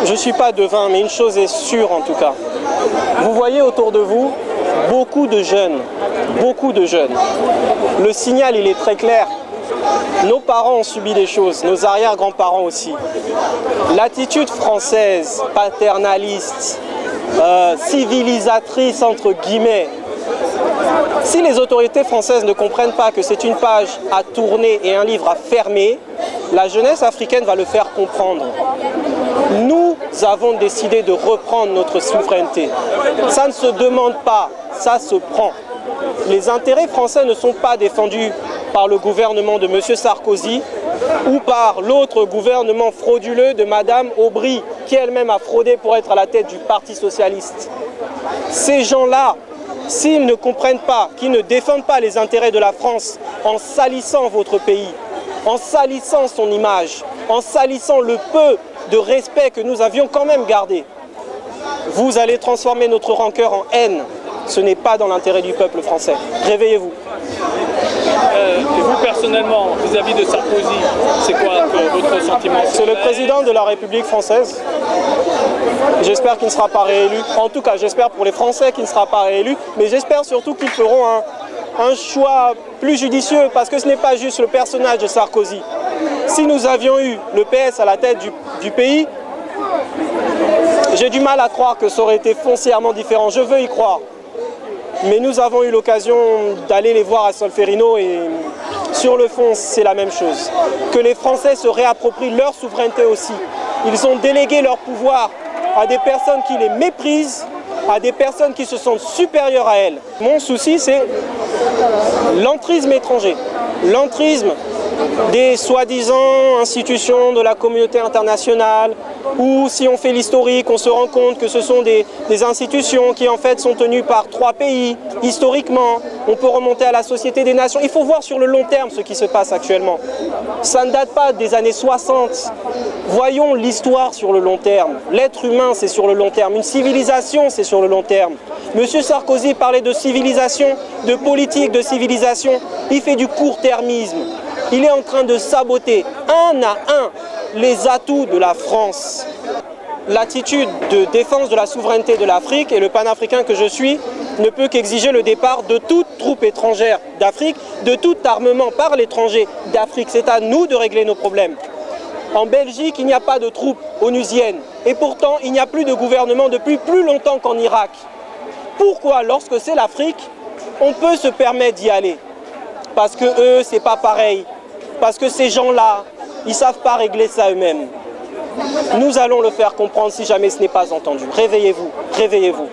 Je ne suis pas devin, mais une chose est sûre en tout cas. Vous voyez autour de vous beaucoup de jeunes, beaucoup de jeunes. Le signal, il est très clair. Nos parents ont subi des choses, nos arrière-grands-parents aussi. L'attitude française, paternaliste, civilisatrice entre guillemets, si les autorités françaises ne comprennent pas que c'est une page à tourner et un livre à fermer, la jeunesse africaine va le faire comprendre. Nous avons décidé de reprendre notre souveraineté. Ça ne se demande pas, ça se prend. Les intérêts français ne sont pas défendus par le gouvernement de M. Sarkozy ou par l'autre gouvernement frauduleux de Mme Aubry, qui elle-même a fraudé pour être à la tête du Parti socialiste. Ces gens-là, s'ils ne comprennent pas, qu'ils ne défendent pas les intérêts de la France en salissant votre pays, en salissant son image, en salissant le peu de respect que nous avions quand même gardé, vous allez transformer notre rancœur en haine. Ce n'est pas dans l'intérêt du peuple français. Réveillez-vous. Et vous personnellement, vis-à-vis de Sarkozy, c'est quoi votre sentiment? C'est le président de la République française. J'espère qu'il ne sera pas réélu. En tout cas, j'espère pour les Français qu'il ne sera pas réélu. Mais j'espère surtout qu'ils feront un choix plus judicieux, parce que ce n'est pas juste le personnage de Sarkozy. Si nous avions eu le PS à la tête du pays, j'ai du mal à croire que ça aurait été foncièrement différent. Je veux y croire. Mais nous avons eu l'occasion d'aller les voir à Solferino et sur le fond, c'est la même chose. Que les Français se réapproprient leur souveraineté aussi. Ils ont délégué leur pouvoir à des personnes qui les méprisent, à des personnes qui se sentent supérieures à elles. Mon souci, c'est l'entrisme étranger, l'entrisme des soi-disant institutions de la communauté internationale, ou si on fait l'historique, on se rend compte que ce sont des institutions qui en fait sont tenues par 3 pays. Historiquement, on peut remonter à la Société des Nations. Il faut voir sur le long terme ce qui se passe actuellement. Ça ne date pas des années 60. Voyons l'histoire sur le long terme. L'être humain, c'est sur le long terme. Une civilisation, c'est sur le long terme. Monsieur Sarkozy parlait de civilisation, de politique de civilisation. Il fait du court-termisme. Il est en train de saboter un à un les atouts de la France. L'attitude de défense de la souveraineté de l'Afrique et le panafricain que je suis ne peut qu'exiger le départ de toute troupe étrangère d'Afrique, de tout armement par l'étranger d'Afrique. C'est à nous de régler nos problèmes. En Belgique, il n'y a pas de troupes onusiennes et pourtant il n'y a plus de gouvernement depuis plus longtemps qu'en Irak. Pourquoi, lorsque c'est l'Afrique, on peut se permettre d'y aller? Parce que eux, c'est pas pareil. Parce que ces gens-là, ils ne savent pas régler ça eux-mêmes. Nous allons le faire comprendre si jamais ce n'est pas entendu. Réveillez-vous, réveillez-vous.